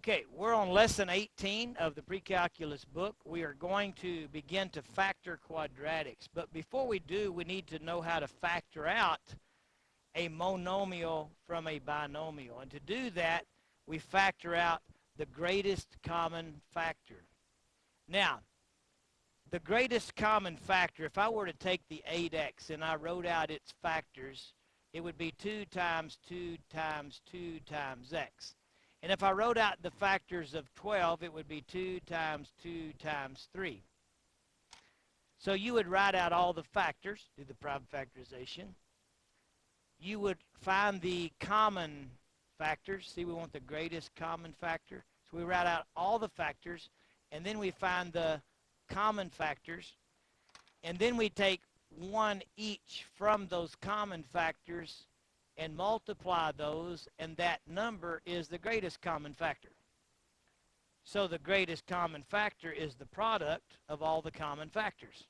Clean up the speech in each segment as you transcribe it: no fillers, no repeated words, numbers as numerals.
Okay, we're on lesson 18 of the pre-calculus book. We are going to begin to factor quadratics. But before we do, we need to know how to factor out a monomial from a binomial. And to do that, we factor out the greatest common factor. Now, the greatest common factor, if I were to take the 8x and I wrote out its factors, it would be 2 times 2 times 2 times x. And if I wrote out the factors of 12, it would be 2 times 2 times 3. So you would write out all the factors, do the prime factorization. You would find the common factors. See, we want the greatest common factor. So we write out all the factors, and then we find the common factors. And then we take one each from those common factors and multiply those, and that number is the greatest common factor. So the greatest common factor is the product of all the common factors.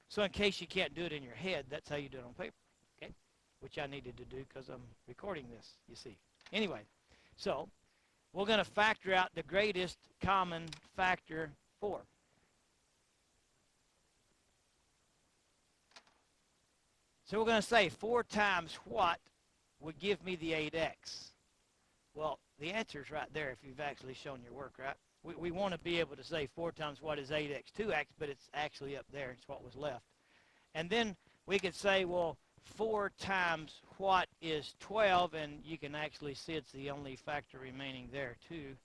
So in case you can't do it in your head, that's how you do it on paper, okay? Which I needed to do because I'm recording this, you see. Anyway, so we're going to factor out the greatest common factor 4. So we're going to say 4 times what would give me the 8x? Well, the answer is right there if you've actually shown your work, right? We want to be able to say 4 times what is 8x, 2x, but it's actually up there. It's what was left. And then we could say, well, 4 times what is 12, and you can actually see it's the only factor remaining there, too,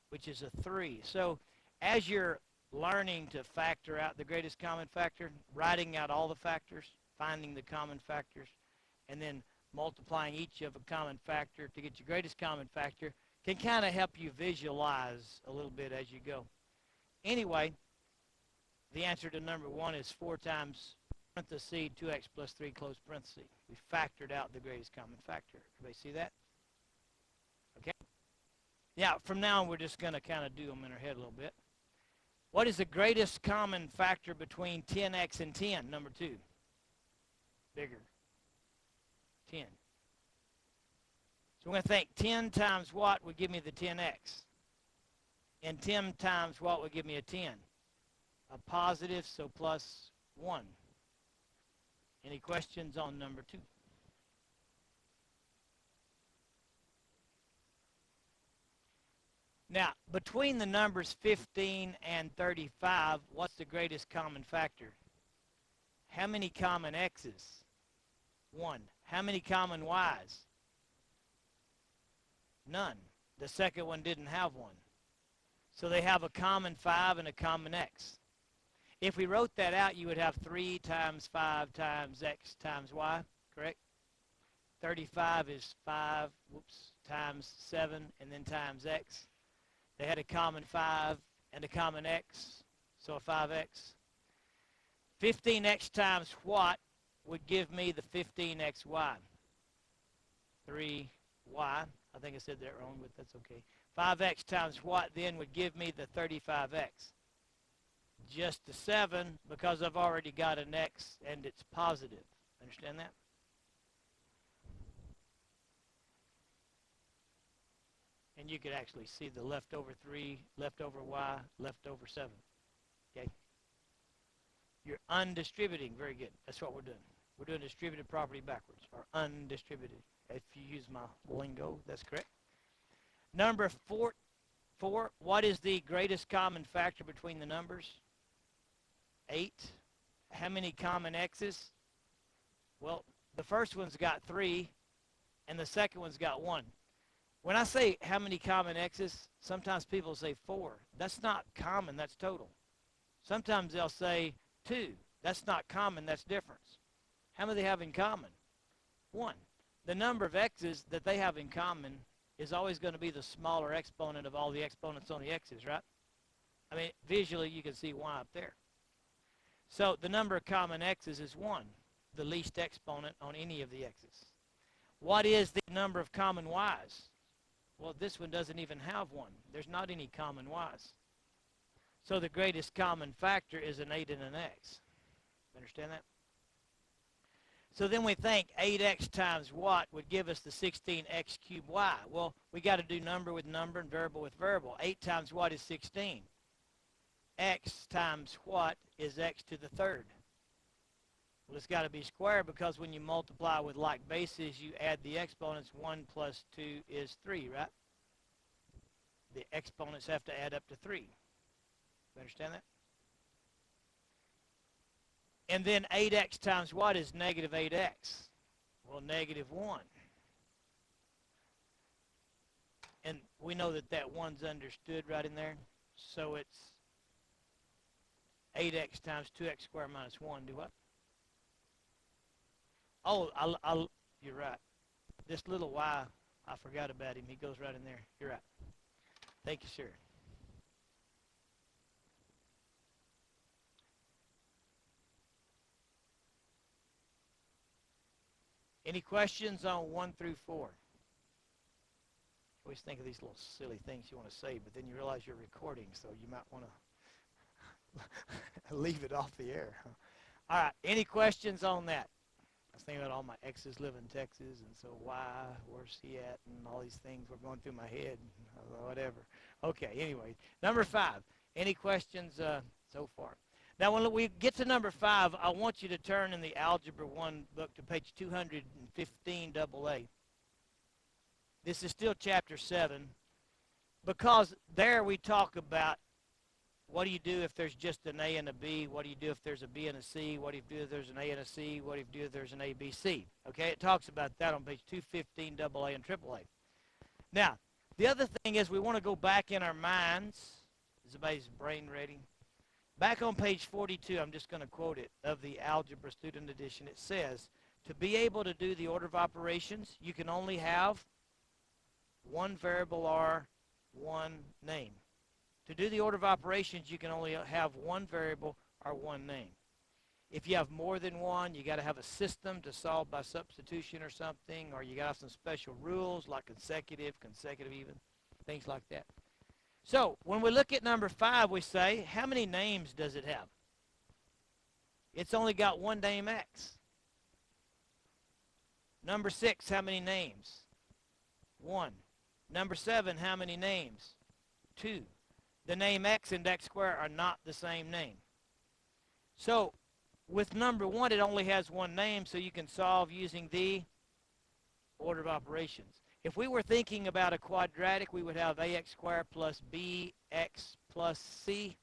which is a 3. So as you're learning to factor out the greatest common factor, writing out all the factors, finding the common factors, and then multiplying each of a common factor to get your greatest common factor can kind of help you visualize a little bit as you go. Anyway, the answer to number 1 is 4 times parenthesis 2x plus 3 close parenthesis. We factored out the greatest common factor. Everybody see that? Okay. Yeah, from now on we're just going to kind of do them in our head a little bit. What is the greatest common factor between 10x and 10? Number 2. Bigger. 10. So we're going to think 10 times what would give me the 10x? And 10 times what would give me a 10? A positive, so plus 1. Any questions on number 2? Now, between the numbers 15 and 35, what's the greatest common factor? How many common x's? 1. How many common y's? None. The second one didn't have one. So they have a common 5 and a common x. If we wrote that out, you would have 3 times 5 times x times y, correct? 35 is 5, times 7, and then times x. They had a common 5 and a common x, so a 5x. 15x times what would give me the 15xy? 3y. I think I said that wrong, but that's okay. 5x times what then would give me the 35x? Just a 7, because I've already got an x and it's positive. Understand that? And you could actually see the leftover 3, leftover y, leftover 7. Okay? You're undistributing. Very good. That's what we're doing. We're doing distributed property backwards, or undistributed. If you use my lingo, that's correct. Number 4, what is the greatest common factor between the numbers? 8. How many common x's? Well, the first one's got 3, and the second one's got 1. When I say how many common x's, sometimes people say 4. That's not common, that's total. Sometimes they'll say 2. That's not common, that's difference. How many do they have in common? 1. The number of x's that they have in common is always going to be the smaller exponent of all the exponents on the x's, right? I mean, visually you can see y up there. So the number of common x's is 1, the least exponent on any of the x's. What is the number of common y's? Well, this one doesn't even have 1. There's not any common y's. So the greatest common factor is an 8 and an x. Understand that? So then we think 8x times what would give us the 16x cubed y. Well, we got to do number with number and variable with variable. 8 times what is 16? X times what is x to the third? Well, it's got to be squared because when you multiply with like bases, you add the exponents. 1 plus 2 is 3, right? The exponents have to add up to 3. You understand that? And then 8x times what is negative 8x? Well, negative 1. And we know that that 1's understood right in there. So it's 8x times 2x squared minus 1. Do what? Oh, you're right. This little y, I forgot about him. He goes right in there. You're right. Thank you, sir. Any questions on 1 through 4? Always think of these little silly things you want to say, but then you realize you're recording, so you might want to leave it off the air. All right, any questions on that? I was thinking about all my exes live in Texas, and so why, where's he at, and all these things were going through my head, whatever. Okay, anyway, number 5. Any questions so far? Now, when we get to number 5, I want you to turn in the Algebra 1 book to page 215 AA. This is still chapter 7, because there we talk about what do you do if there's just an A and a B? What do you do if there's a B and a C? What do you do if there's an A and a C? What do you do if there's an A, B, C? Okay, it talks about that on page 215 AA and AAA. Now, the other thing is we want to go back in our minds. Is everybody's brain ready? Back on page 42, I'm just going to quote it, of the Algebra Student Edition. It says, to be able to do the order of operations, you can only have one variable or one name. To do the order of operations, you can only have one variable or one name. If you have more than one, you got to have a system to solve by substitution or something, or you got to have some special rules like consecutive even, things like that. So when we look at number 5, we say, how many names does it have? It's only got one name x. Number 6, how many names? 1. Number 7, how many names? 2. The name x and x squared are not the same name. So with number 1, it only has one name, so you can solve using the order of operations. If we were thinking about a quadratic, we would have ax squared plus bx plus c.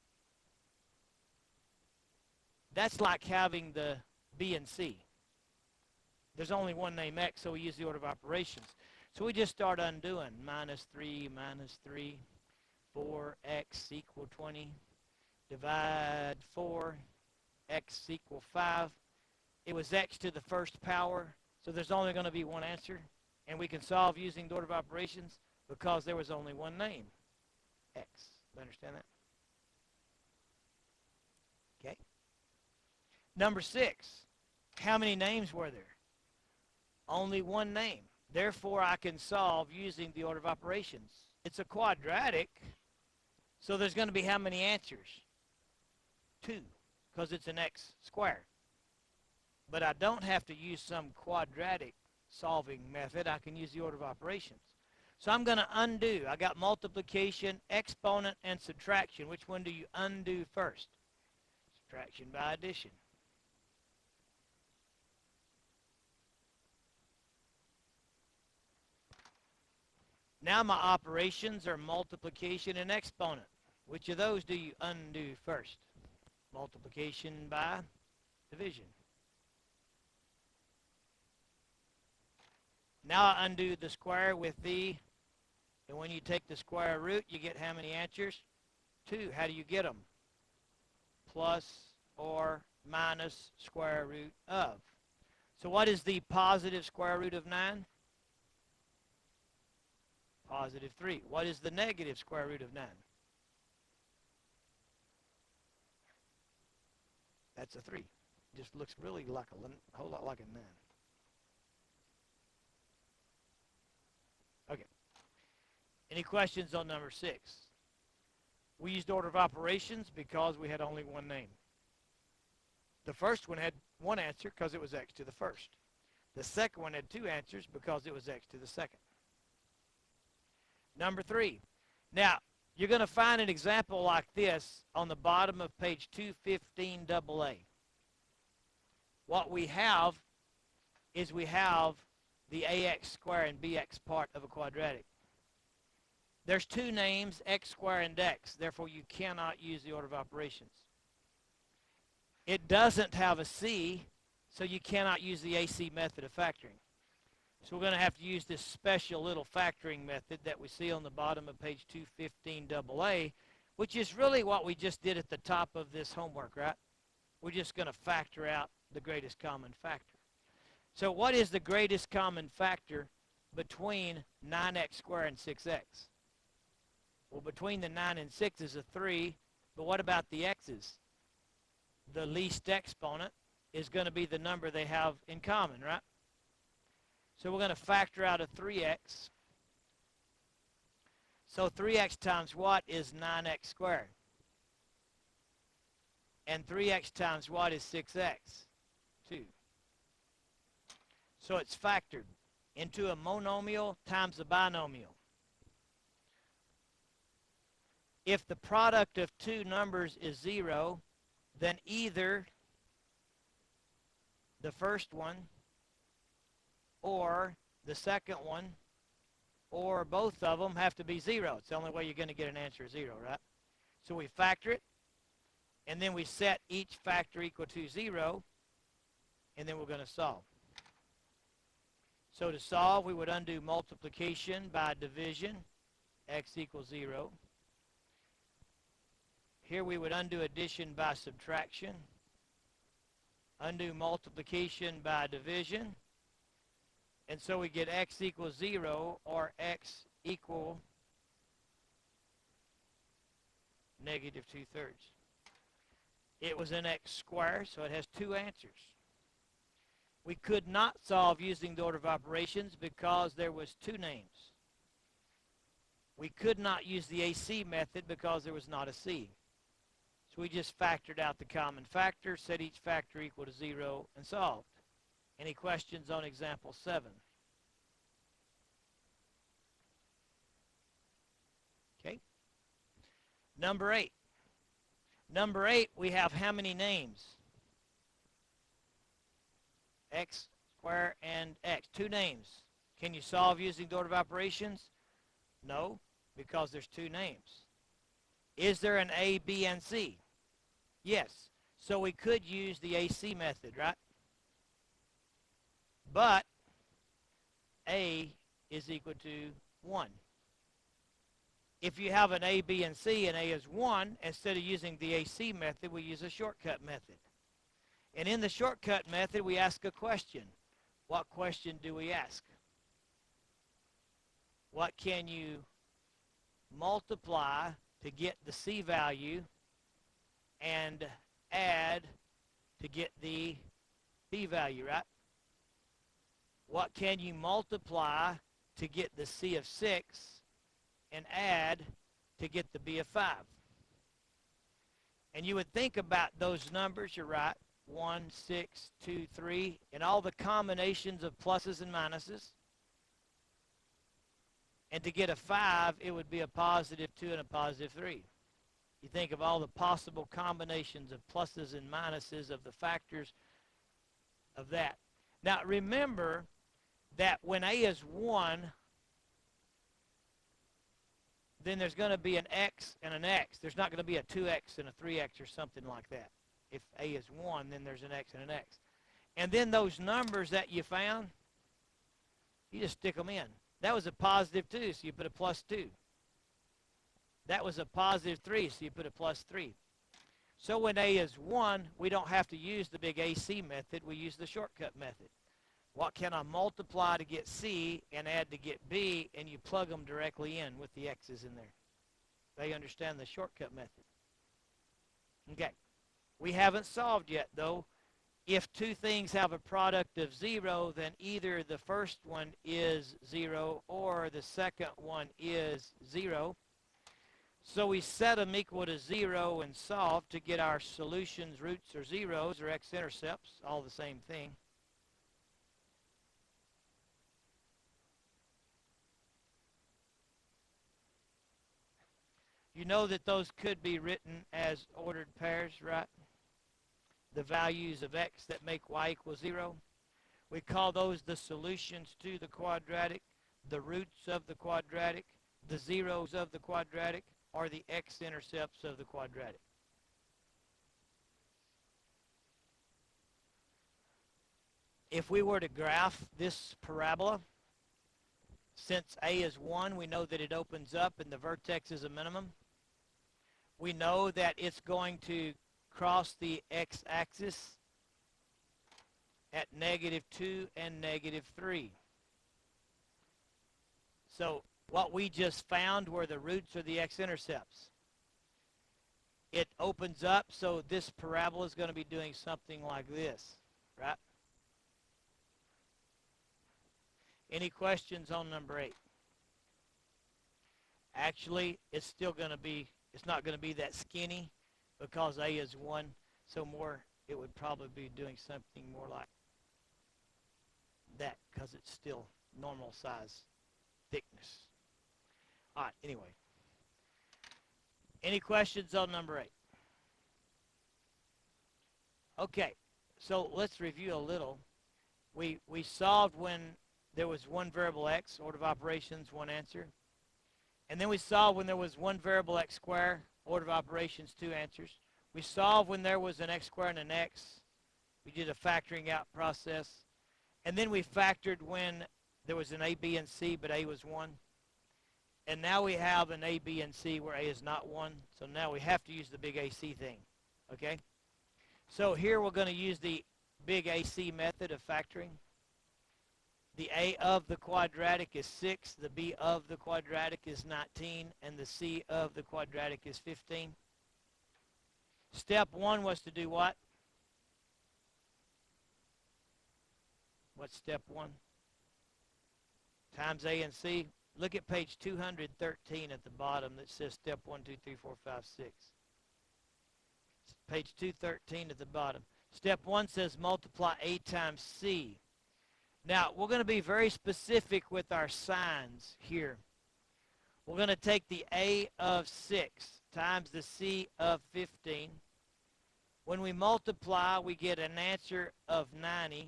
That's like having the b and c. There's only one name x, so we use the order of operations. So we just start undoing. Minus 3, 4x equal 20. Divide 4, x equal 5. It was x to the first power, so there's only going to be one answer. And we can solve using the order of operations because there was only one name, x. You understand that? Okay. Number 6, how many names were there? Only one name. Therefore, I can solve using the order of operations. It's a quadratic, so there's going to be how many answers? 2, because it's an x squared. But I don't have to use some quadratic solving method. I can use the order of operations. So I'm going to undo. I got multiplication, exponent, and subtraction. Which one do you undo first? Subtraction by addition. Now my operations are multiplication and exponent. Which of those do you undo first? Multiplication by division. Now I undo the square with the, and when you take the square root, you get how many answers? 2. How do you get them? Plus or minus square root of. So what is the positive square root of 9? Positive 3. What is the negative square root of 9? That's a 3. Just looks really like a whole lot like a 9. Okay. Any questions on number 6? We used order of operations because we had only one name. The first one had one answer because it was x to the first. The second one had two answers because it was x to the second. Number 3. Now, you're going to find an example like this on the bottom of page 215 AA. What we have is we have the ax squared and bx part of a quadratic. There's two names, x squared and x. Therefore, you cannot use the order of operations. It doesn't have a c, so you cannot use the AC method of factoring. So we're going to have to use this special little factoring method that we see on the bottom of page 215 AA, which is really what we just did at the top of this homework, right? We're just going to factor out the greatest common factor. So what is the greatest common factor between 9x squared and 6x? Well, between the 9 and 6 is a 3, but what about the x's? The least exponent is going to be the number they have in common, right? So we're going to factor out a 3x. So 3x times what is 9x squared? And 3x times what is 6x? 2. So it's factored into a monomial times a binomial. If the product of two numbers is 0, then either the first one or the second one or both of them have to be 0. It's the only way you're going to get an answer 0, right? So we factor it, and then we set each factor equal to 0, and then we're going to solve. So to solve, we would undo multiplication by division, x equals 0. Here we would undo addition by subtraction, undo multiplication by division, and so we get x equals 0 or x equal negative 2/3. It was an x squared, so it has two answers. We could not solve using the order of operations because there was two names. We could not use the AC method because there was not a c. So we just factored out the common factor, set each factor equal to 0, and solved. Any questions on example 7? Okay. Number 8. Number 8, we have how many names? X squared and x. Two names. Can you solve using the order of operations? No, because there's two names. Is there an A, B, and C? Yes. So we could use the AC method, right? But A is equal to 1. If you have an A, B, and C, and A is 1, instead of using the AC method, we use a shortcut method. And in the shortcut method, we ask a question. What question do we ask? What can you multiply to get the C value and add to get the B value, right? What can you multiply to get the C of 6 and add to get the B of 5? And you would think about those numbers, you're right, 1, 6, 2, 3, and all the combinations of pluses and minuses. And to get a 5, it would be a positive 2 and a positive 3. You think of all the possible combinations of pluses and minuses of the factors of that. Now remember that when A is 1, then there's going to be an x and an x. There's not going to be a 2x and a 3x or something like that. If A is 1, then there's an x and an x. And then those numbers that you found, you just stick them in. That was a positive 2, so you put a plus 2. That was a positive 3, so you put a plus 3. So when A is 1, we don't have to use the big AC method. We use the shortcut method. What can I multiply to get C and add to get B? And you plug them directly in with the x's in there. They understand the shortcut method. Okay. We haven't solved yet, though. If two things have a product of 0, then either the first one is 0 or the second one is 0. So we set them equal to 0 and solve to get our solutions, roots, or zeros, or x-intercepts, all the same thing. You know that those could be written as ordered pairs, right? The values of x that make y equal 0. We call those the solutions to the quadratic, the roots of the quadratic, the zeros of the quadratic, or the x-intercepts of the quadratic. If we were to graph this parabola, since a is 1, we know that it opens up and the vertex is a minimum. We know that it's going to cross the x-axis at -2 and -3. So what we just found were the roots or the x-intercepts. It opens up, so this parabola is going to be doing something like this, right? Any questions on number 8? Actually, it's still going to be, it's not going to be that skinny because a is 1, so more, it would probably be doing something more like that because it's still normal size thickness. All right, anyway. Any questions on number 8? Okay, so let's review a little. We solved when there was one variable x, order of operations, one answer. And then we solved when there was one variable x squared, order of operations, 2 answers. We solved when there was an x squared and an x. We did a factoring out process. And then we factored when there was an a, b, and c, but a was 1. And now we have an a, b, and c where a is not 1. So now we have to use the big AC thing. Okay? So here we're going to use the big AC method of factoring. The a of the quadratic is 6, the b of the quadratic is 19, and the c of the quadratic is 15. Step 1 was to do what? What's step 1? Times a and c. Look at page 213 at the bottom that says step 1, 2, 3, 4, 5, 6. Page 213 at the bottom. Step 1 says multiply a times c. Now, we're going to be very specific with our signs here. We're going to take the a of 6 times the c of 15. When we multiply, we get an answer of 90.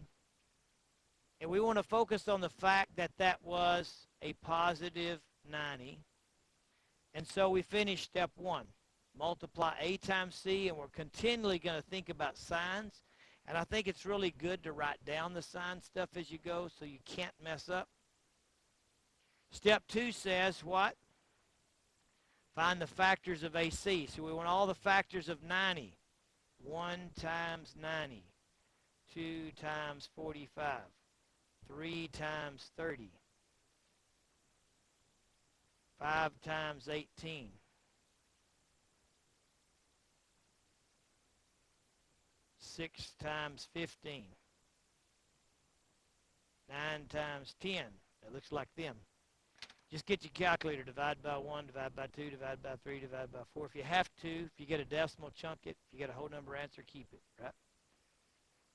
And we want to focus on the fact that that was a positive 90. And so we finish step 1. Multiply a times c, and we're continually going to think about signs. And I think it's really good to write down the sign stuff as you go so you can't mess up. Step 2 says what? Find the factors of AC. So we want all the factors of 90. 1 times 90. 2 times 45. 3 times 30. 5 times 18. 6 times 15. 9 times 10. That looks like them. Just get your calculator. Divide by 1, divide by 2, divide by 3, divide by 4. If you have to, if you get a decimal, chunk it. If you get a whole number answer, keep it, right?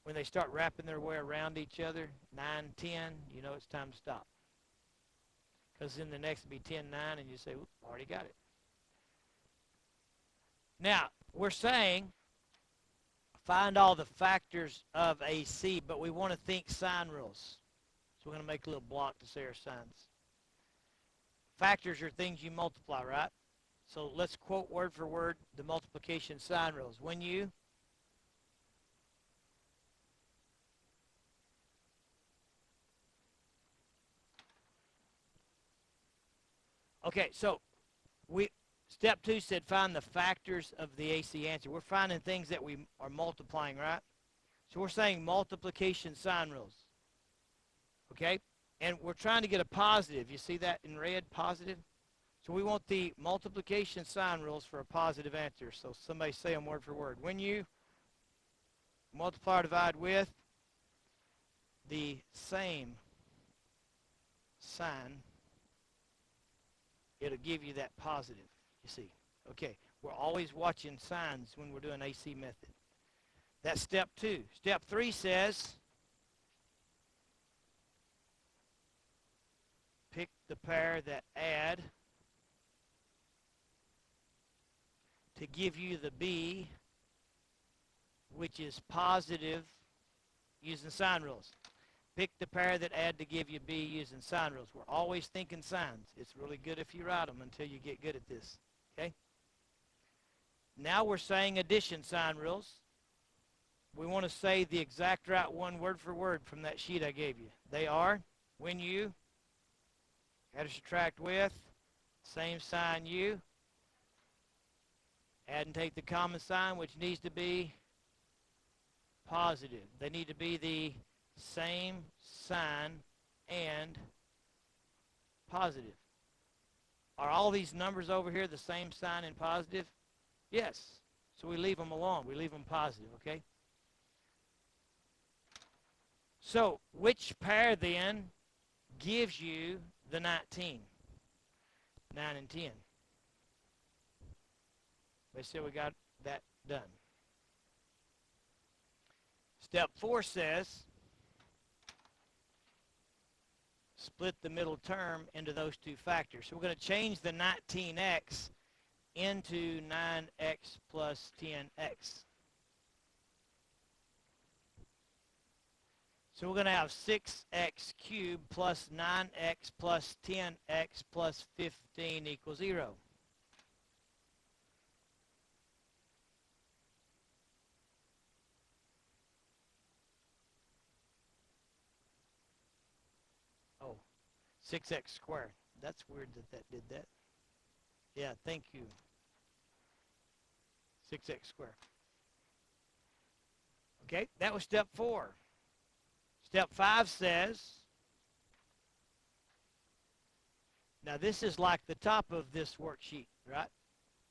When they start wrapping their way around each other, 9, 10, you know it's time to stop. Because then the next will be 10, 9, and you say, already got it. Now, we're saying find all the factors of AC, but we want to think sign rules. So we're going to make a little block to say our signs. Factors are things you multiply, right? So let's quote word for word the multiplication sign rules. When you okay, so step 2 said find the factors of the AC answer. We're finding things that we are multiplying, right? So we're saying multiplication sign rules. Okay? And we're trying to get a positive. You see that in red, positive? So we want the multiplication sign rules for a positive answer. So somebody say them word for word. When you multiply or divide with the same sign, it'll give you that positive, you see. Okay, we're always watching signs when we're doing AC method. That's step 2. Step 3 says pick the pair that add to give you the b, which is positive, using sign rules. Pick the pair that add to give you b using sign rules. We're always thinking signs. It's really good if you write them until you get good at this. Okay? Now we're saying addition sign rules. We want to say the exact right one word for word from that sheet I gave you. They are, when you, add or subtract with, same sign u, add and take the common sign, which needs to be positive. They need to be the same sign and positive. Are all these numbers over here the same sign and positive? Yes. So we leave them alone. We leave them positive, okay? So which pair then gives you the 19? 9 and 10. They said we got that done. Step 4 says split the middle term into those two factors. So we're going to change the 19x into 9x plus 10x. So we're going to have 6x cubed plus 9x plus 10x plus 15 equals 0. Oh, 6x squared. That's weird that did that. Yeah, thank you. 6x squared. Okay, that was step 4. Step 5 says, now this is like the top of this worksheet, right?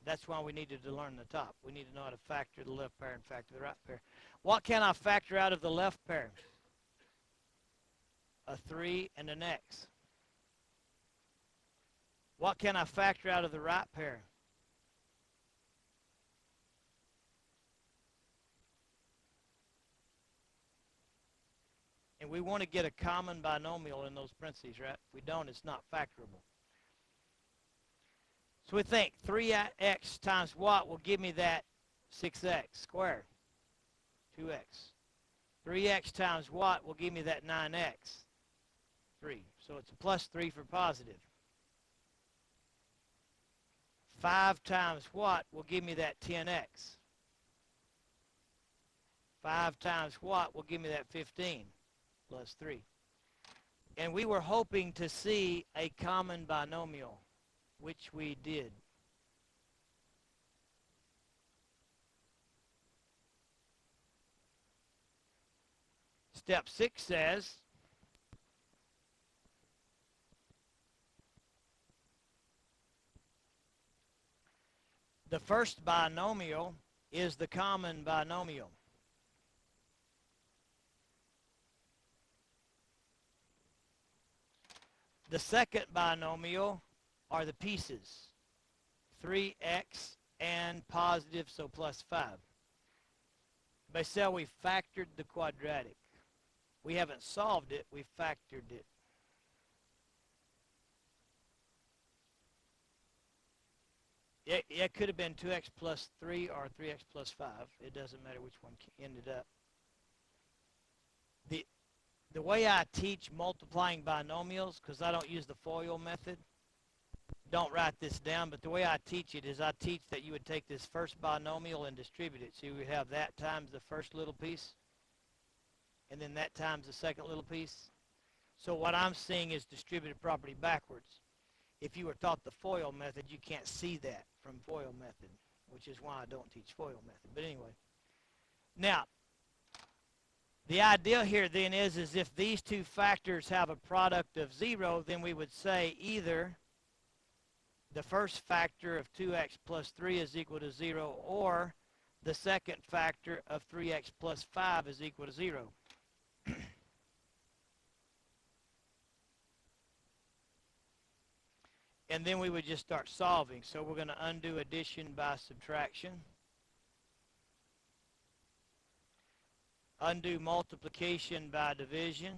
That's why we needed to learn the top. We need to know how to factor the left pair and factor the right pair. What can I factor out of the left pair? A 3 and an x. What can I factor out of the right pair? And we want to get a common binomial in those parentheses, right? If we don't, it's not factorable. So we think 3x times what will give me that 6x squared? 2x. 3x times what will give me that 9x? 3. So it's a plus 3 for positive. 5 times what will give me that 10x? 5 times what will give me that 15? Plus 3. And we were hoping to see a common binomial, which we did. Step 6 says, the first binomial is the common binomial. The second binomial are the pieces, 3x and positive, so plus 5. By so we factored the quadratic. We haven't solved it, we factored it. It could have been 2x plus 3 or 3x plus 5. It doesn't matter which one ended up. The way I teach multiplying binomials, because I don't use the FOIL method, don't write this down, but the way I teach it is I teach that you would take this first binomial and distribute it. So you would have that times the first little piece, and then that times the second little piece. So what I'm seeing is distributive property backwards. If you were taught the FOIL method, you can't see that from FOIL method, which is why I don't teach FOIL method. But anyway, now, the idea here then is if these two factors have a product of 0, then we would say either the first factor of 2x plus 3 is equal to 0, or the second factor of 3x plus 5 is equal to 0. And then we would just start solving. So we're going to undo addition by subtraction. Undo multiplication by division.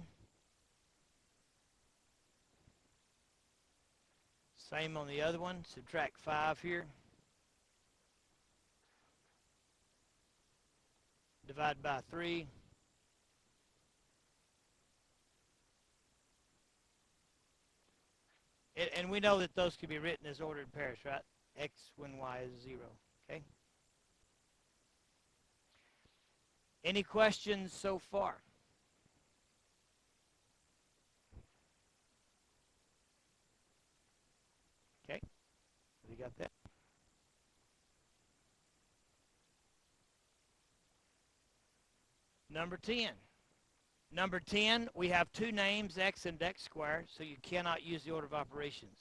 Same on the other one. Subtract 5 here. divide by 3. And we know that those can be written as ordered pairs, right? X when y is 0, okay? Any questions so far? Okay, you got that? Number 10. Number 10, we have two names, x and x squared, so you cannot use the order of operations.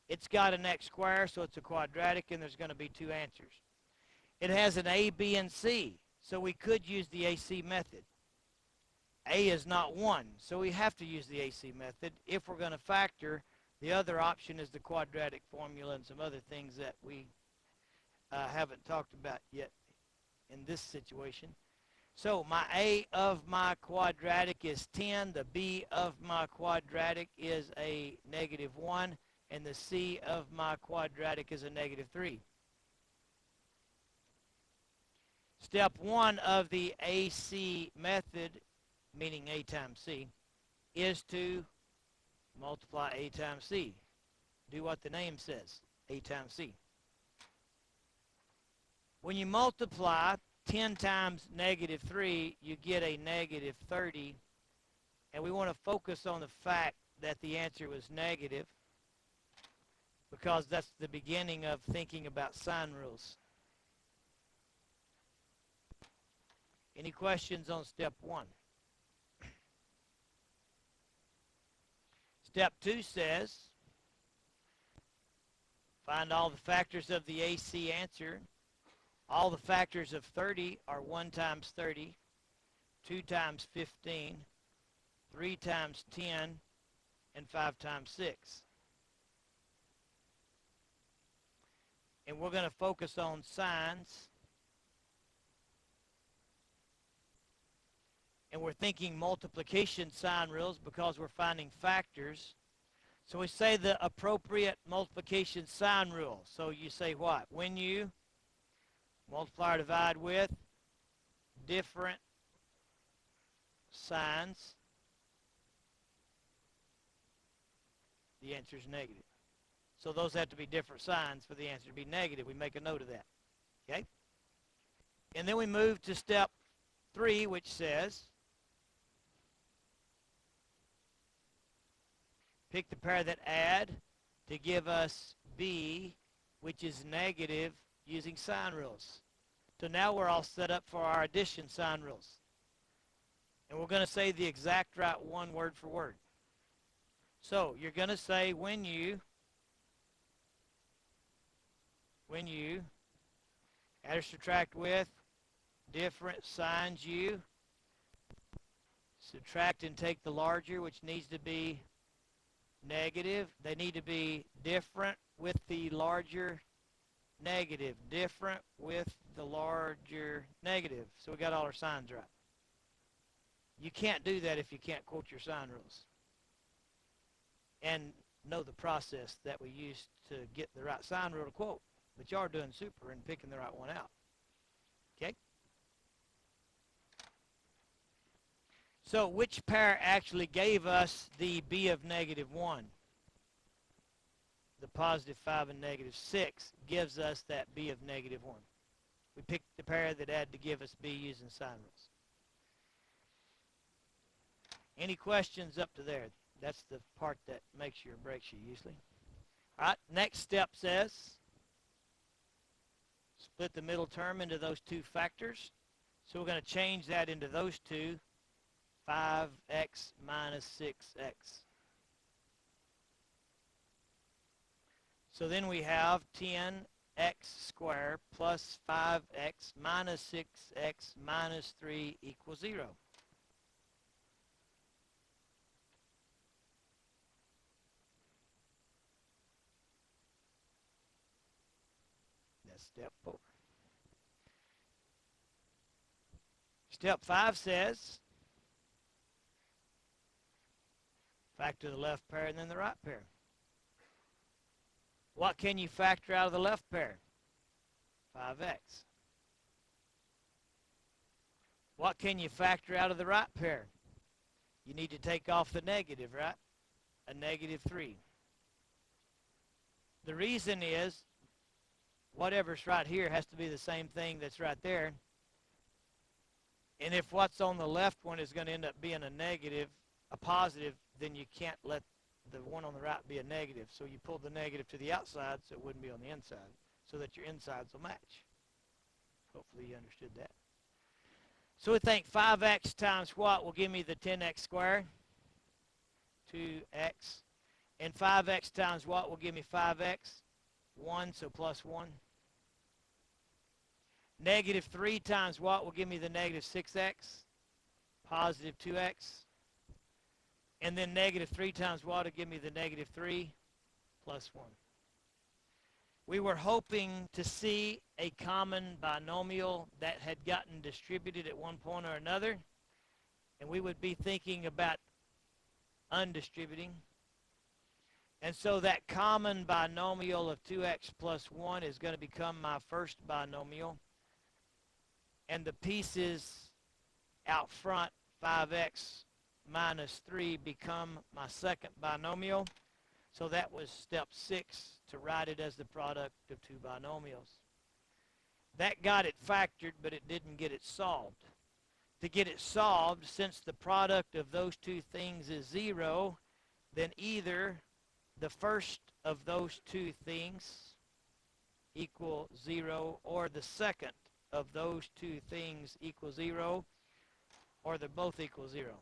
It's got an x squared, so it's a quadratic, and there's going to be two answers. It has an a, b, and c, so we could use the AC method. A is not 1, so we have to use the AC method. If we're going to factor, the other option is the quadratic formula and some other things that we haven't talked about yet in this situation. So my A of my quadratic is 10, the B of my quadratic is a -1, and the C of my quadratic is a -3. Step 1 of the AC method, meaning A times C, is to multiply A times C. Do what the name says, A times C. When you multiply 10 times -3, you get a -30, and we want to focus on the fact that the answer was negative because that's the beginning of thinking about sign rules. Any questions on step 1? Step 2 says, find all the factors of the AC answer. All the factors of 30 are 1 times 30, 2 times 15, 3 times 10, and 5 times 6. And we're going to focus on signs. And we're thinking multiplication sign rules because we're finding factors. So we say the appropriate multiplication sign rule. So you say what? When you multiply or divide with different signs, the answer is negative. So those have to be different signs for the answer to be negative. We make a note of that. Okay? And then we move to step 3, which says, pick the pair that add to give us B, which is negative, using sign rules. So now we're all set up for our addition sign rules. And we're going to say the exact right one word for word. So you're going to say when you add or subtract with different signs, you subtract and take the larger, which needs to be negative. They need to be different with the larger negative. Different with the larger negative. So we got all our signs right. You can't do that if you can't quote your sign rules and know the process that we use to get the right sign rule to quote. But you are doing super and picking the right one out. Okay? So which pair actually gave us the B of -1? The positive 5 and -6 gives us that B of -1. We picked the pair that had to give us B using sign rules. Any questions up to there? That's the part that makes you or breaks you usually. All right, next step says split the middle term into those two factors. So we're going to change that into those two, 5x minus 6x. So then we have 10x squared plus 5x minus 6x minus 3 equals 0. That's step 4. Step 5 says factor the left pair and then the right pair. What can you factor out of the left pair? 5x. What can you factor out of the right pair? You need to take off the negative, right? A negative 3. The reason is whatever's right here has to be the same thing that's right there. And if what's on the left one is going to end up being a negative, a positive, then you can't let the one on the right be a negative. So you pull the negative to the outside so it wouldn't be on the inside, so that your insides will match. Hopefully you understood that. So we think 5x times what will give me the 10x squared? 2x. And 5x times what will give me 5x? 1, so plus 1. Negative 3 times what will give me the negative 6x? Positive 2x. And then negative 3 times what will give me the negative 3? Plus 1. We were hoping to see a common binomial that had gotten distributed at one point or another, and we would be thinking about undistributing. And so that common binomial of 2x plus 1 is going to become my first binomial, and the pieces out front, 5x minus 3, become my second binomial. So that was step 6, to write it as the product of two binomials. That got it factored, but it didn't get it solved. To get it solved, since the product of those two things is 0, then either the first of those two things equal 0, or the second of those two things equal 0, or they both equal 0.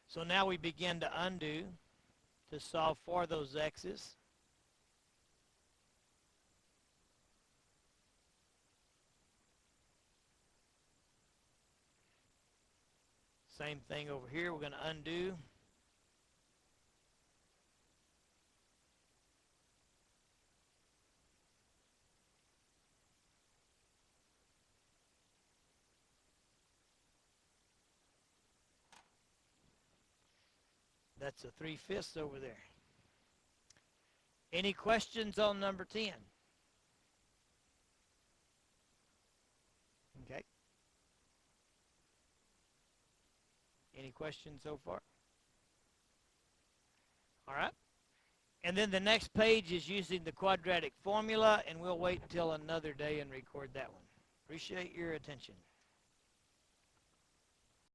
So now we begin to undo to solve for those x's. Same thing over here. We're going to undo. That's a 3/5 over there. Any questions on number 10? Okay. Any questions so far? All right. And then the next page is using the quadratic formula, and we'll wait until another day and record that one. Appreciate your attention.